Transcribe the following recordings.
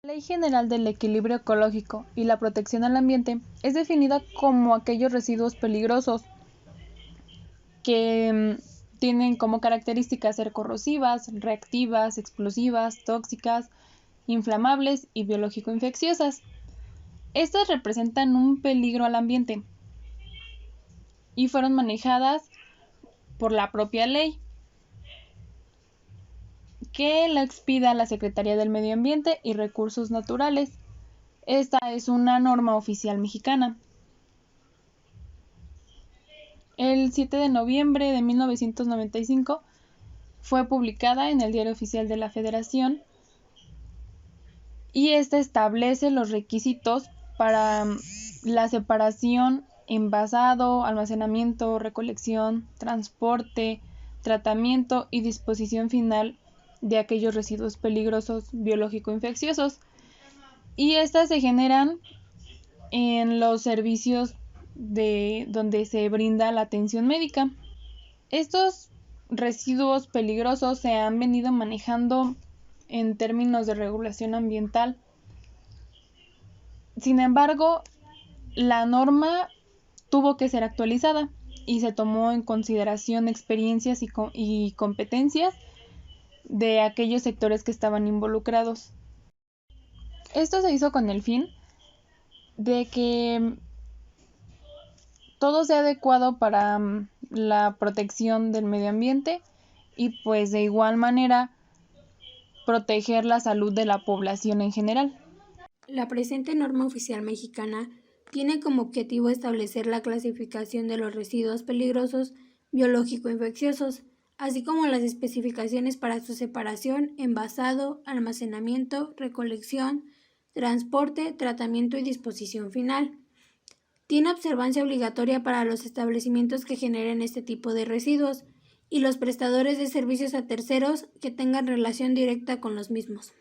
La Ley General del Equilibrio Ecológico y la Protección al Ambiente es definida como aquellos residuos peligrosos que tienen como características ser corrosivas, reactivas, explosivas, tóxicas, inflamables y biológico-infecciosas. Estas representan un peligro al ambiente y fueron manejadas por la propia ley, que la expida la Secretaría del Medio Ambiente y Recursos Naturales. Esta es una norma oficial mexicana. El 7 de noviembre de 1995 fue publicada en el Diario Oficial de la Federación y esta establece los requisitos para la separación, envasado, almacenamiento, recolección, transporte, tratamiento y disposición final de aquellos residuos peligrosos biológico-infecciosos. Y estas se generan en los servicios donde se brinda la atención médica. Estos residuos peligrosos se han venido manejando en términos de regulación ambiental. Sin embargo, la norma tuvo que ser actualizada y se tomó en consideración experiencias y competencias de aquellos sectores que estaban involucrados. Esto se hizo con el fin de que todo sea adecuado para la protección del medio ambiente y pues de igual manera proteger la salud de la población en general. La presente norma oficial mexicana tiene como objetivo establecer la clasificación de los residuos peligrosos biológico-infecciosos, así como las especificaciones para su separación, envasado, almacenamiento, recolección, transporte, tratamiento y disposición final. Tiene observancia obligatoria para los establecimientos que generen este tipo de residuos y los prestadores de servicios a terceros que tengan relación directa con los mismos.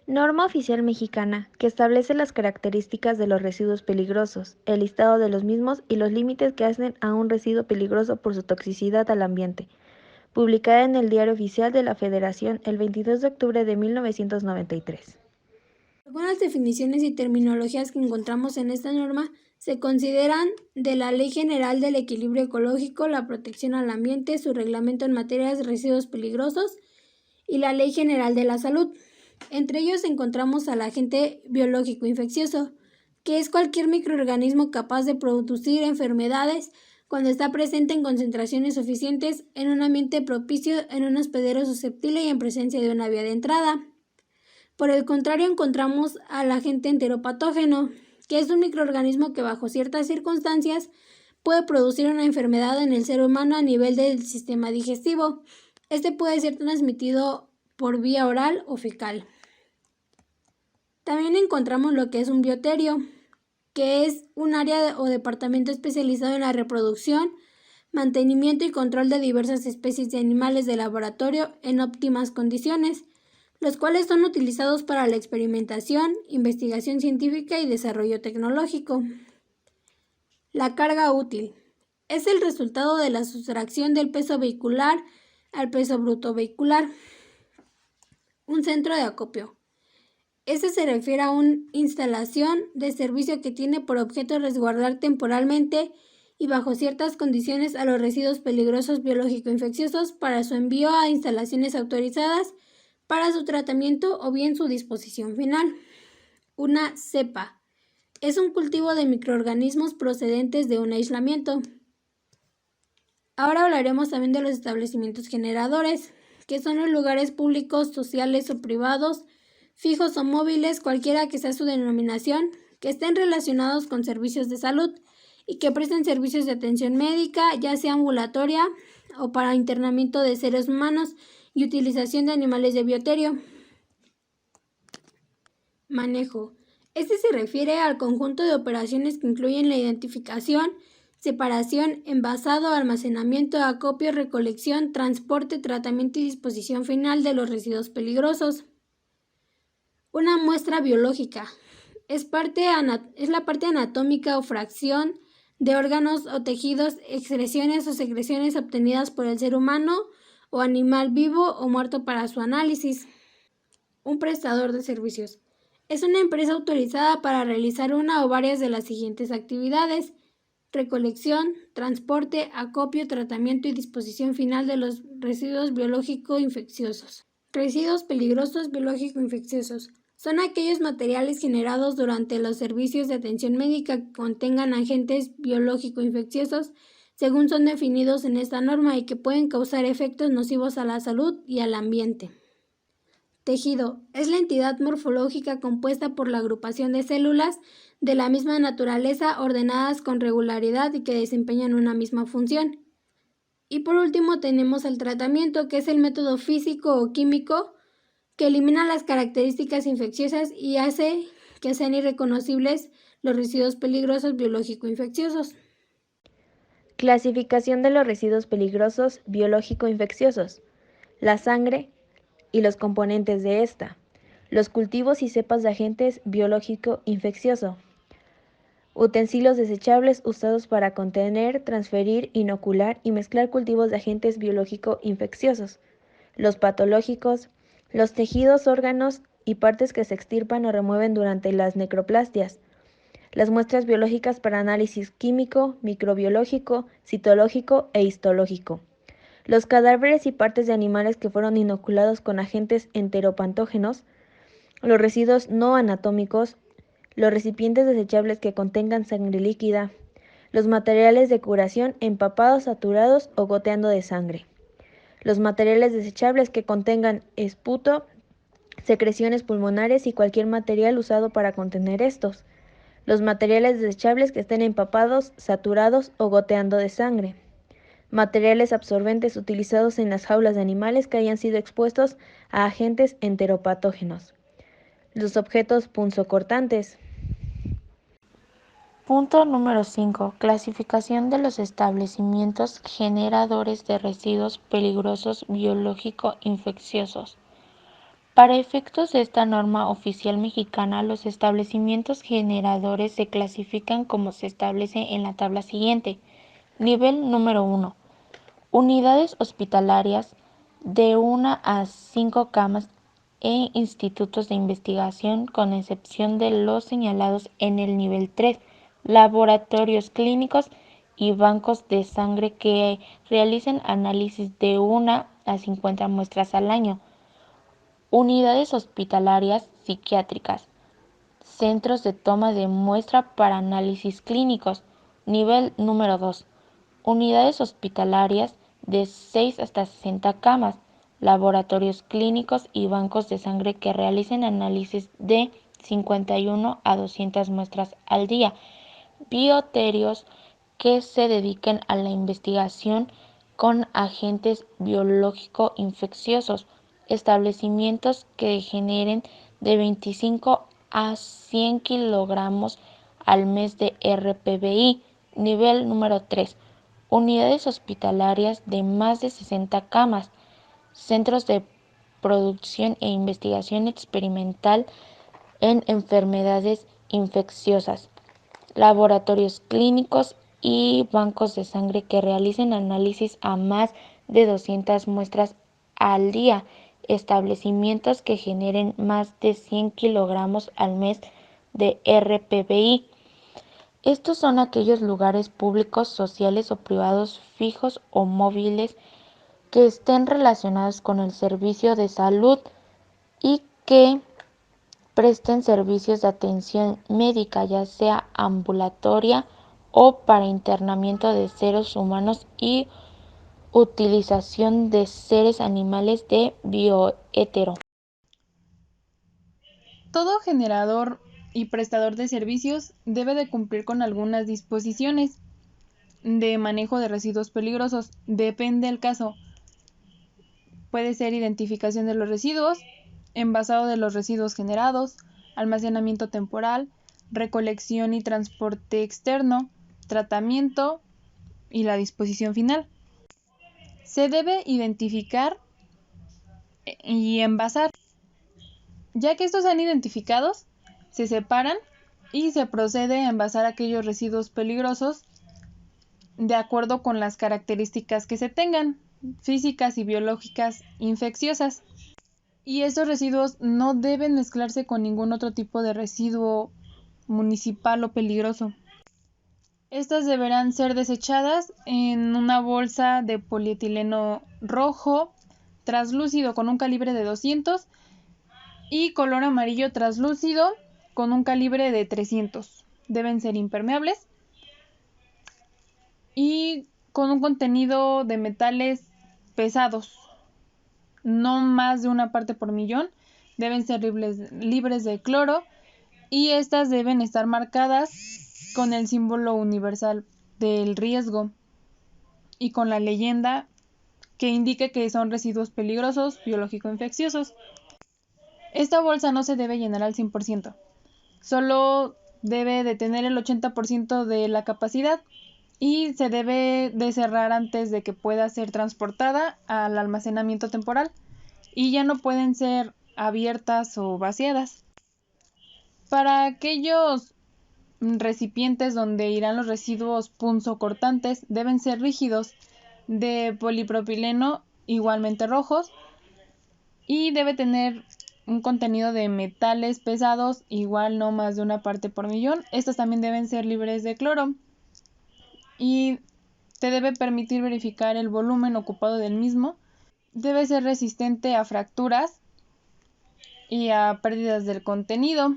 Norma oficial mexicana que establece las características de los residuos peligrosos, el listado de los mismos y los límites que hacen a un residuo peligroso por su toxicidad al ambiente, publicada en el Diario Oficial de la Federación el 22 de octubre de 1993. Algunas definiciones y terminologías que encontramos en esta norma se consideran de la Ley General del Equilibrio Ecológico, la Protección al Ambiente, su reglamento en materia de residuos peligrosos y la Ley General de la Salud. Entre ellos encontramos al agente biológico infeccioso, que es cualquier microorganismo capaz de producir enfermedades cuando está presente en concentraciones suficientes en un ambiente propicio, en un hospedero susceptible y en presencia de una vía de entrada. Por el contrario, encontramos al agente enteropatógeno, que es un microorganismo que bajo ciertas circunstancias puede producir una enfermedad en el ser humano a nivel del sistema digestivo. Este puede ser transmitido por vía oral o fecal. También encontramos lo que es un bioterio, que es un área o departamento especializado en la reproducción, mantenimiento y control de diversas especies de animales de laboratorio en óptimas condiciones, los cuales son utilizados para la experimentación, investigación científica y desarrollo tecnológico. La carga útil es el resultado de la sustracción del peso vehicular al peso bruto vehicular. Un centro de acopio. Este se refiere a una instalación de servicio que tiene por objeto resguardar temporalmente y bajo ciertas condiciones a los residuos peligrosos biológico-infecciosos para su envío a instalaciones autorizadas para su tratamiento o bien su disposición final. Una cepa. Es un cultivo de microorganismos procedentes de un aislamiento. Ahora hablaremos también de los establecimientos generadores, que son los lugares públicos, sociales o privados, fijos o móviles, cualquiera que sea su denominación, que estén relacionados con servicios de salud y que presten servicios de atención médica, ya sea ambulatoria o para internamiento de seres humanos y utilización de animales de bioterio. Manejo. Este se refiere al conjunto de operaciones que incluyen la identificación, separación, envasado, almacenamiento, acopio, recolección, transporte, tratamiento y disposición final de los residuos peligrosos. Una muestra biológica. Es la parte anatómica o fracción de órganos o tejidos, excreciones o secreciones obtenidas por el ser humano o animal vivo o muerto para su análisis. Un prestador de servicios es una empresa autorizada para realizar una o varias de las siguientes actividades: recolección, transporte, acopio, tratamiento y disposición final de los residuos biológico-infecciosos. Residuos peligrosos biológico-infecciosos son aquellos materiales generados durante los servicios de atención médica que contengan agentes biológico-infecciosos según son definidos en esta norma y que pueden causar efectos nocivos a la salud y al ambiente. Tejido es la entidad morfológica compuesta por la agrupación de células de la misma naturaleza ordenadas con regularidad y que desempeñan una misma función. Y por último tenemos el tratamiento, que es el método físico o químico que elimina las características infecciosas y hace que sean irreconocibles los residuos peligrosos biológico-infecciosos. Clasificación de los residuos peligrosos biológico-infecciosos. La sangre y los componentes de esta. Los cultivos y cepas de agentes biológico-infeccioso. Utensilios desechables usados para contener, transferir, inocular y mezclar cultivos de agentes biológico-infecciosos. Los patológicos. Los tejidos, órganos y partes que se extirpan o remueven durante las necroplastias. Las muestras biológicas para análisis químico, microbiológico, citológico e histológico. Los cadáveres y partes de animales que fueron inoculados con agentes enteropatógenos. Los residuos no anatómicos. Los recipientes desechables que contengan sangre líquida. Los materiales de curación empapados, saturados o goteando de sangre. Los materiales desechables que contengan esputo, secreciones pulmonares y cualquier material usado para contener estos. Los materiales desechables que estén empapados, saturados o goteando de sangre. Materiales absorbentes utilizados en las jaulas de animales que hayan sido expuestos a agentes enteropatógenos. Los objetos punzocortantes. Punto número 5. Clasificación de los establecimientos generadores de residuos peligrosos biológico-infecciosos. Para efectos de esta norma oficial mexicana, los establecimientos generadores se clasifican como se establece en la tabla siguiente. Nivel número 1. Unidades hospitalarias de 1 a 5 camas e institutos de investigación, con excepción de los señalados en el nivel 3, laboratorios clínicos y bancos de sangre que realicen análisis de 1 a 50 muestras al año. Unidades hospitalarias psiquiátricas, centros de toma de muestra para análisis clínicos. Nivel número 2. Unidades hospitalarias de 6 hasta 60 camas, laboratorios clínicos y bancos de sangre que realicen análisis de 51 a 200 muestras al día. Bioterios que se dediquen a la investigación con agentes biológico-infecciosos. Establecimientos que generen de 25 a 100 kilogramos al mes de RPBI. Nivel número 3. Unidades hospitalarias de más de 60 camas. Centros de producción e investigación experimental en enfermedades infecciosas. Laboratorios clínicos y bancos de sangre que realicen análisis a más de 200 muestras al día. Establecimientos que generen más de 100 kilogramos al mes de RPBI. Estos son aquellos lugares públicos, sociales o privados, fijos o móviles, que estén relacionados con el servicio de salud y que presten servicios de atención médica, ya sea ambulatoria o para internamiento de seres humanos y utilización de seres animales de bioetero. Todo generador y prestador de servicios debe de cumplir con algunas disposiciones de manejo de residuos peligrosos. Depende del caso. Puede ser identificación de los residuos, envasado de los residuos generados, almacenamiento temporal, recolección y transporte externo, tratamiento y la disposición final. Se debe identificar y envasar. Ya que estos sean identificados, se separan y se procede a envasar aquellos residuos peligrosos de acuerdo con las características que se tengan, físicas y biológicas infecciosas. y estos residuos no deben mezclarse con ningún otro tipo de residuo municipal o peligroso. Estas deberán ser desechadas en una bolsa de polietileno rojo translúcido con un calibre de 200 y color amarillo translúcido con un calibre de 300. Deben ser impermeables y con un contenido de metales pesados, no más de una parte por millón. Deben ser libres de cloro y estas deben estar marcadas con el símbolo universal del riesgo y con la leyenda que indique que son residuos peligrosos biológico-infecciosos. Esta bolsa no se debe llenar al 100%, solo debe de tener el 80% de la capacidad y se debe de cerrar antes de que pueda ser transportada al almacenamiento temporal y ya no pueden ser abiertas o vaciadas. Para aquellos recipientes donde irán los residuos punzocortantes deben ser rígidos, de polipropileno igualmente rojos, y debe tener un contenido de metales pesados igual no más de una parte por millón. Estos también deben ser libres de cloro y te debe permitir verificar el volumen ocupado del mismo. Debe ser resistente a fracturas y a pérdidas del contenido.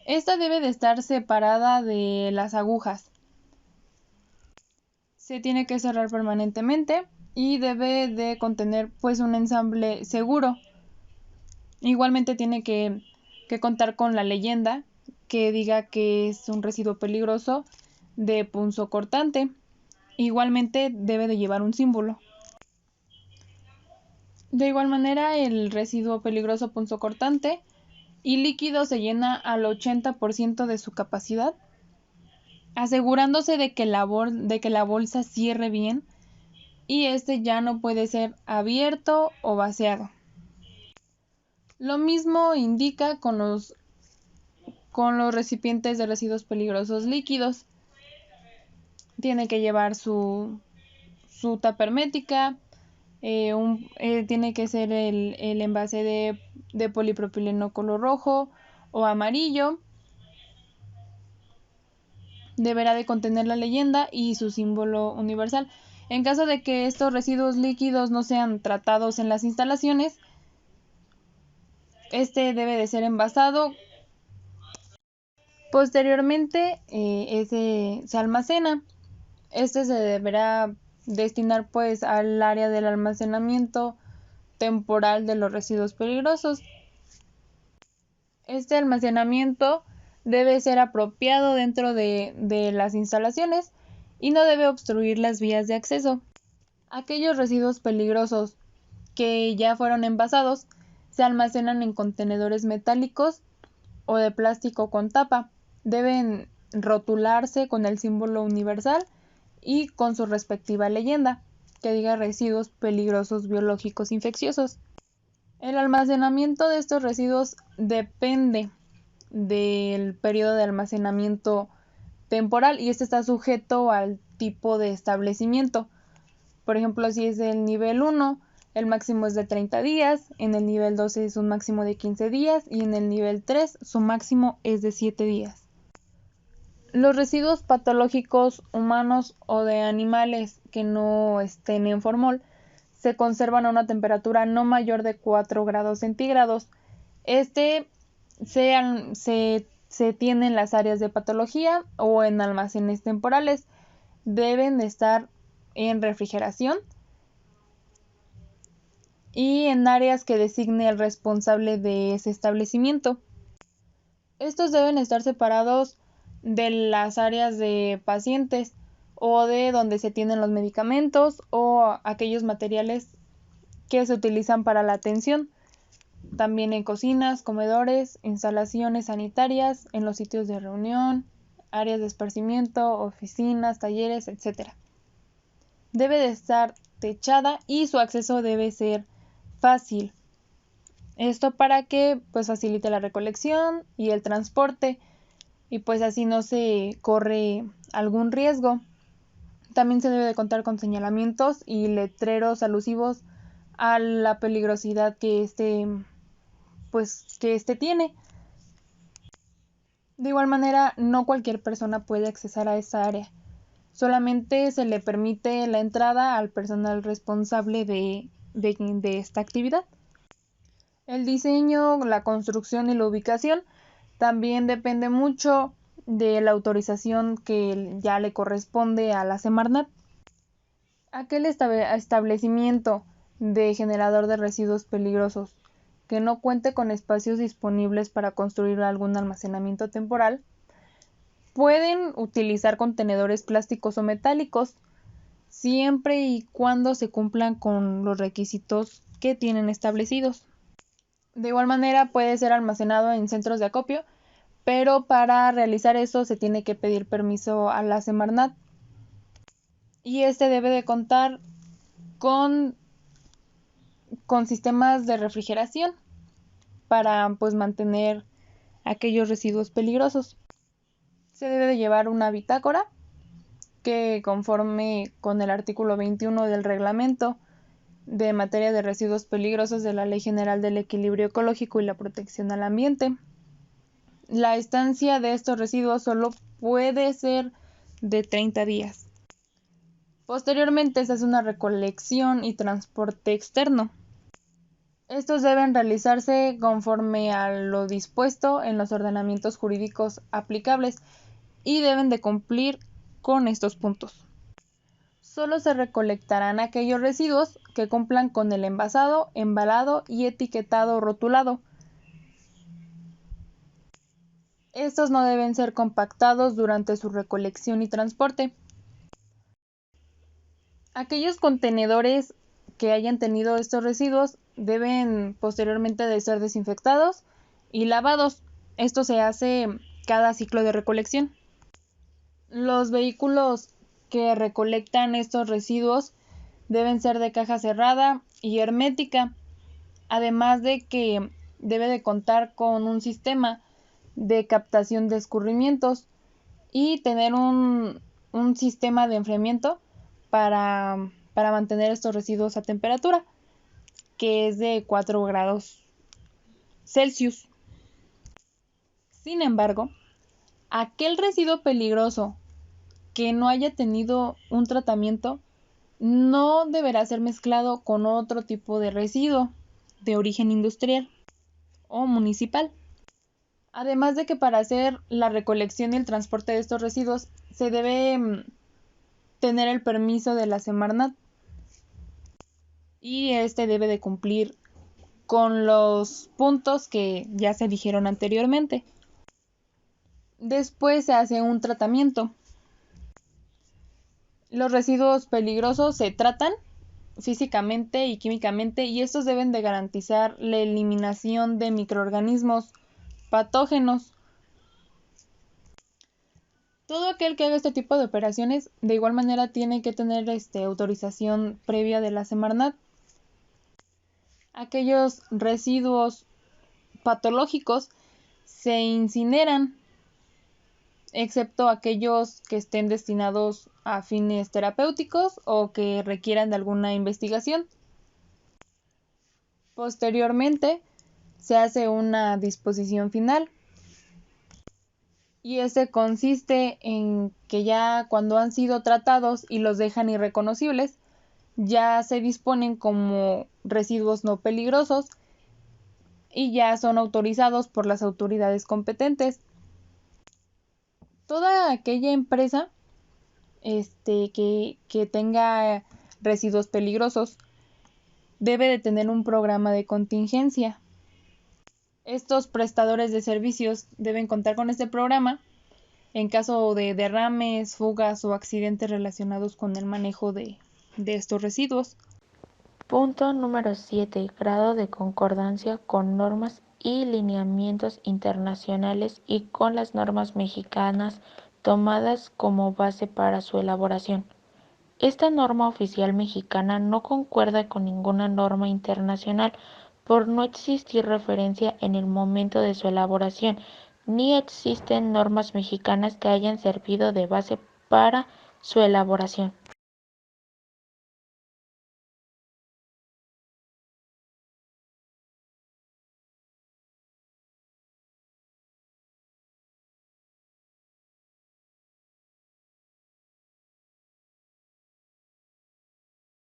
Esta debe de estar separada de las agujas. Se tiene que cerrar permanentemente y debe de contener pues un ensamble seguro. Igualmente tiene que contar con la leyenda que diga que es un residuo peligroso de punzocortante. Igualmente debe de llevar un símbolo. De igual manera, el residuo peligroso punzocortante y líquido se llena al 80% de su capacidad, asegurándose de que la bolsa cierre bien y este ya no puede ser abierto o vaciado. Lo mismo indica con los recipientes de residuos peligrosos líquidos. Tiene que llevar su tapa hermética, tiene que ser el envase de polipropileno color rojo o amarillo. Deberá de contener la leyenda y su símbolo universal. En caso de que estos residuos líquidos no sean tratados en las instalaciones, este debe de ser envasado. Posteriormente, se almacena. Este se deberá destinar pues al área del almacenamiento temporal de los residuos peligrosos. Este almacenamiento debe ser apropiado dentro de las instalaciones y no debe obstruir las vías de acceso. Aquellos residuos peligrosos que ya fueron envasados se almacenan en contenedores metálicos o de plástico con tapa. Deben rotularse con el símbolo universal y con su respectiva leyenda, que diga residuos peligrosos biológicos infecciosos. El almacenamiento de estos residuos depende del periodo de almacenamiento temporal y este está sujeto al tipo de establecimiento. Por ejemplo, si es el nivel 1, el máximo es de 30 días, en el nivel 2 es un máximo de 15 días y en el nivel 3 su máximo es de 7 días. Los residuos patológicos humanos o de animales que no estén en formol se conservan a una temperatura no mayor de 4 grados centígrados. Se tiene en las áreas de patología o en almacenes temporales. Deben de estar en refrigeración y en áreas que designe el responsable de ese establecimiento. Estos deben estar separados de las áreas de pacientes o de donde se tienen los medicamentos o aquellos materiales que se utilizan para la atención. También en cocinas, comedores, instalaciones sanitarias, en los sitios de reunión, áreas de esparcimiento, oficinas, talleres, etc. Debe de estar techada y su acceso debe ser fácil. Esto para que pues facilite la recolección y el transporte y pues así no se corre algún riesgo. También se debe de contar con señalamientos y letreros alusivos a la peligrosidad que que este tiene. De igual manera, no cualquier persona puede accesar a esa área. Solamente se le permite la entrada al personal responsable de esta actividad. El diseño, la construcción y la ubicación también depende mucho de la autorización que ya le corresponde a la Semarnat. Aquel establecimiento de generador de residuos peligrosos que no cuente con espacios disponibles para construir algún almacenamiento temporal pueden utilizar contenedores plásticos o metálicos siempre y cuando se cumplan con los requisitos que tienen establecidos. De igual manera puede ser almacenado en centros de acopio, pero para realizar eso se tiene que pedir permiso a la Semarnat y este debe de contar con sistemas de refrigeración para mantener aquellos residuos peligrosos. Se debe de llevar una bitácora que, conforme con el artículo 21 del reglamento de materia de residuos peligrosos de la Ley General del Equilibrio Ecológico y la Protección al Ambiente, la estancia de estos residuos solo puede ser de 30 días. Posteriormente se hace una recolección y transporte externo. Estos deben realizarse conforme a lo dispuesto en los ordenamientos jurídicos aplicables y deben de cumplir con estos puntos. Solo se recolectarán aquellos residuos que cumplan con el envasado, embalado y etiquetado rotulado. Estos no deben ser compactados durante su recolección y transporte. Aquellos contenedores que hayan tenido estos residuos deben posteriormente de ser desinfectados y lavados. Esto se hace cada ciclo de recolección. Los vehículos que recolectan estos residuos deben ser de caja cerrada y hermética, además de que debe de contar con un sistema de captación de escurrimientos y tener un sistema de enfriamiento para mantener estos residuos a temperatura, que es de 4 grados Celsius. Sin embargo, aquel residuo peligroso que no haya tenido un tratamiento no deberá ser mezclado con otro tipo de residuo de origen industrial o municipal. Además de que para hacer la recolección y el transporte de estos residuos se debe tener el permiso de la Semarnat y este debe de cumplir con los puntos que ya se dijeron anteriormente. Después se hace un tratamiento. Los residuos peligrosos se tratan físicamente y químicamente y estos deben de garantizar la eliminación de microorganismos patógenos. Todo aquel que haga este tipo de operaciones de igual manera tiene que tener autorización previa de la Semarnat. Aquellos residuos patológicos se incineran, excepto aquellos que estén destinados a fines terapéuticos o que requieran de alguna investigación. Posteriormente, se hace una disposición final y este consiste en que ya cuando han sido tratados y los dejan irreconocibles, ya se disponen como residuos no peligrosos y ya son autorizados por las autoridades competentes. Toda aquella empresa que tenga residuos peligrosos debe de tener un programa de contingencia. Estos prestadores de servicios deben contar con este programa en caso de derrames, fugas o accidentes relacionados con el manejo de estos residuos. Punto número 7. Grado de concordancia con normas y lineamientos internacionales y con las normas mexicanas tomadas como base para su elaboración. Esta norma oficial mexicana no concuerda con ninguna norma internacional por no existir referencia en el momento de su elaboración, ni existen normas mexicanas que hayan servido de base para su elaboración.